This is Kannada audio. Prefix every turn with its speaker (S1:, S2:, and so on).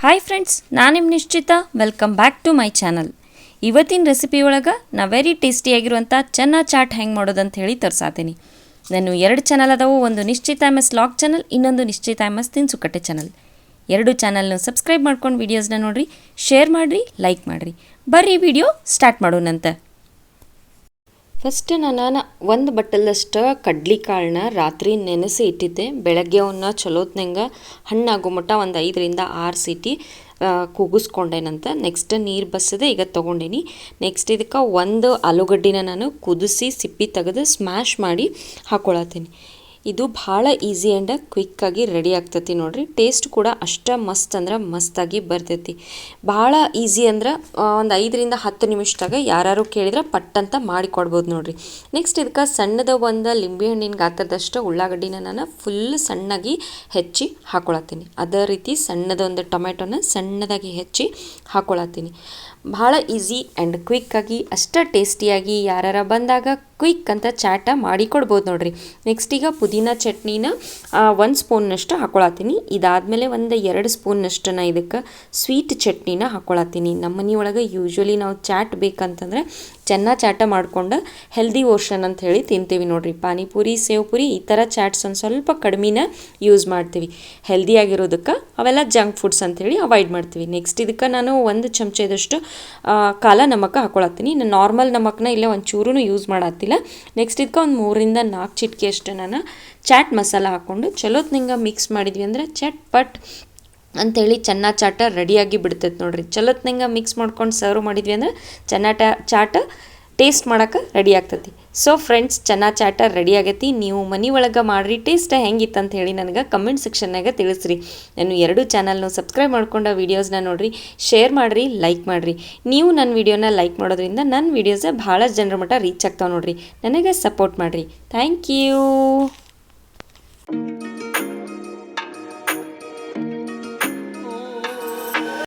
S1: ಹಾಯ್ ಫ್ರೆಂಡ್ಸ್, ನಾನು ನಿಮ್ಮ ನಿಶ್ಚಿತ. Welcome back to my channel. ಇವತ್ತಿನ ರೆಸಿಪಿ ಒಳಗೆ ನಾ ವೆರಿ ಟೇಸ್ಟಿಯಾಗಿರುವಂಥ ಚೆನ್ನ ಚಾಟ್ ಹೆಂಗೆ ಮಾಡೋದಂತ ಹೇಳಿ ತೋರಿಸಾತೀನಿ. ನಾನು 2 ಚಾನಲ್ ಅದಾವು. ಒಂದು ನಿಶ್ಚಿತ MS ಲಾಗ್ ಚಾನಲ್, ಇನ್ನೊಂದು ನಿಶ್ಚಿತ MS ತಿನ್ಸುಕಟ್ಟೆ ಚಾನಲ್. 2 ಚಾನಲ್ನ ಸಬ್ಸ್ಕ್ರೈಬ್ ಮಾಡ್ಕೊಂಡು ವೀಡಿಯೋಸ್ನ ನೋಡಿರಿ, ಶೇರ್ ಮಾಡಿರಿ, ಲೈಕ್ ಮಾಡಿರಿ. ಬರ್ರಿ ವಿಡಿಯೋ ಸ್ಟಾರ್ಟ್ ಮಾಡೋಣಂತ. ಫಸ್ಟ್ ನಾನು ಒಂದು ಬಟ್ಟಲಷ್ಟು ಕಡ್ಲಿಕಾಳನ್ನ ರಾತ್ರಿ ನೆನೆಸಿ ಇಟ್ಟಿದ್ದೆ. ಬೆಳಗ್ಗೆ ಅವನ್ನ ಚಲೋತ್ನಂಗೆ ಹಣ್ಣಾಗೋ ಮಟ್ಟ ಒಂದು 5ರಿಂದ 6 ಸೀಟಿ ಕೂಗಿಸ್ಕೊಂಡೇನಂತ. ನೆಕ್ಸ್ಟ್ ನೀರು ಬಸದೆ ಈಗ ತೊಗೊಂಡೇನಿ. ನೆಕ್ಸ್ಟ್ ಇದಕ್ಕೆ ಒಂದು ಆಲೂಗಡ್ಡಿನ ನಾನು ಕುದಿಸಿ ಸಿಪ್ಪಿ ತೆಗೆದು ಸ್ಮ್ಯಾಶ್ ಮಾಡಿ ಹಾಕ್ಕೊಳತ್ತೀನಿ. ಇದು ಭಾಳ ಈಸಿ ಆ್ಯಂಡ್ ಕ್ವಿಕ್ಕಾಗಿ ರೆಡಿ ಆಗ್ತೈತಿ ನೋಡಿರಿ. ಟೇಸ್ಟ್ ಕೂಡ ಅಷ್ಟೇ ಮಸ್ತ್ ಅಂದ್ರೆ ಮಸ್ತಾಗಿ ಬರ್ತೈತಿ. ಭಾಳ ಈಸಿ ಅಂದ್ರೆ ಒಂದು 5ರಿಂದ 10 ನಿಮಿಷದಾಗ ಯಾರು ಕೇಳಿದ್ರೆ ಪಟ್ಟಂತ ಮಾಡಿಕೊಡ್ಬೋದು ನೋಡಿರಿ. ನೆಕ್ಸ್ಟ್ ಇದಕ್ಕೆ ಸಣ್ಣದ ಒಂದು ಲಿಂಬೆಹಣ್ಣಿನ ಗಾತ್ರದಷ್ಟು ಉಳ್ಳಾಗಡ್ಡಿನ ನಾನು ಫುಲ್ ಸಣ್ಣಾಗಿ ಹೆಚ್ಚಿ ಹಾಕ್ಕೊಳತ್ತೀನಿ. ಅದೇ ರೀತಿ ಸಣ್ಣದೊಂದು ಟೊಮೆಟೊನ ಸಣ್ಣದಾಗಿ ಹೆಚ್ಚಿ ಹಾಕ್ಕೊಳತ್ತೀನಿ. ಭಾಳ ಈಸಿ ಆ್ಯಂಡ್ ಕ್ವಿಕ್ಕಾಗಿ ಅಷ್ಟೇ ಟೇಸ್ಟಿಯಾಗಿ ಯಾರು ಬಂದಾಗ ಕ್ವಿಕ್ ಅಂತ ಚಾಟ ಮಾಡಿ ಕೊಡ್ಬೋದು ನೋಡಿರಿ. ನೆಕ್ಸ್ಟ್ ಈಗ ಪುದೀನ ಚಟ್ನಿನ 1 ಸ್ಪೂನ್ನಷ್ಟು ಹಾಕ್ಕೊಳತ್ತೀನಿ. ಇದಾದಮೇಲೆ ಒಂದು 2 ಸ್ಪೂನ್ನಷ್ಟು ನಾ ಇದಕ್ಕೆ ಸ್ವೀಟ್ ಚಟ್ನಿನ ಹಾಕ್ಕೊಳತ್ತೀನಿ. ನಮ್ಮ ಮನೆ ಒಳಗೆ ಯೂಶ್ವಲಿ ನಾವು ಚಾಟ್ ಬೇಕಂತಂದರೆ ಚೆನ್ನ ಚಾಟ ಮಾಡ್ಕೊಂಡು ಹೆಲ್ದಿ ಓಷನ್ ಅಂತ ಹೇಳಿ ತಿಂತೀವಿ ನೋಡಿರಿ. ಪಾನಿಪುರಿ, ಸೇವ್ ಪುರಿ ಈ ಥರ ಚಾಟ್ಸ್ ಒಂದು ಸ್ವಲ್ಪ ಕಡಿಮೆನ ಯೂಸ್ ಮಾಡ್ತೀವಿ. ಹೆಲ್ದಿಯಾಗಿರೋದಕ್ಕೆ ಅವೆಲ್ಲ ಜಂಕ್ ಫುಡ್ಸ್ ಅಂಥೇಳಿ ಅವಾಯ್ಡ್ ಮಾಡ್ತೀವಿ. ನೆಕ್ಸ್ಟ್ ಇದಕ್ಕೆ ನಾನು 1 ಚಮಚದಷ್ಟು ಕಾಲ ನಮಕ ಹಾಕ್ಕೊಳತ್ತೀನಿ. ನಾನು ನಾರ್ಮಲ್ ನಮಕನ ಇಲ್ಲೇ ಒಂಚೂರು ಯೂಸ್ ಮಾಡತ್ತಿಲ್ಲ. ನೆಕ್ಸ್ಟ್ ಇದಕ್ಕೆ ಒಂದು 3ರಿಂದ 4 ಚಿಟಿಕೆ ಅಷ್ಟು ನಾನು ಚಾಟ್ ಮಸಾಲ ಹಾಕ್ಕೊಂಡು ಚಲೋತ್ನಂಗೆ ಮಿಕ್ಸ್ ಮಾಡಿದ್ವಿ ಅಂದರೆ ಚಟ್ ಪಟ್ ಅಂಥೇಳಿ ಚೆನ್ನ ಚಾಟ ರೆಡಿಯಾಗಿ ಬಿಡ್ತೈತೆ ನೋಡಿರಿ. ಚಲೋತ್ನಂಗೆ ಮಿಕ್ಸ್ ಮಾಡ್ಕೊಂಡು ಸರ್ವ್ ಮಾಡಿದ್ವಿ ಅಂದರೆ ಚೆನ್ನ ಚಾಟ ಟೇಸ್ಟ್ ಮಾಡೋಕೆ ರೆಡಿ ಆಗ್ತೈತಿ. ಸೊ ಫ್ರೆಂಡ್ಸ್, ಚೆನ್ನ ಚಾಟ ರೆಡಿ ಆಗೈತಿ. ನೀವು ಮನೆ ಒಳಗೆ ಮಾಡಿರಿ. ಟೇಸ್ಟ್ ಹೆಂಗಿತ್ತು ಅಂತ ಹೇಳಿ ನನಗೆ ಕಮೆಂಟ್ ಸೆಕ್ಷನ್ನಾಗ ತಿಳಿಸ್ರಿ. ನಾನು 2 ಚಾನಲ್ನು ಸಬ್ಸ್ಕ್ರೈಬ್ ಮಾಡ್ಕೊಂಡು ವೀಡಿಯೋಸ್ನ ನೋಡಿರಿ, ಶೇರ್ ಮಾಡಿರಿ, ಲೈಕ್ ಮಾಡಿರಿ. ನೀವು ನನ್ನ ವೀಡಿಯೋನ ಲೈಕ್ ಮಾಡೋದ್ರಿಂದ ನನ್ನ ವೀಡಿಯೋಸ್ ಭಾಳ ಜನರ ಮಟ್ಟ ರೀಚ್ ಆಗ್ತಾವೆ ನೋಡಿರಿ. ನನಗೆ ಸಪೋರ್ಟ್ ಮಾಡಿರಿ. Thank you.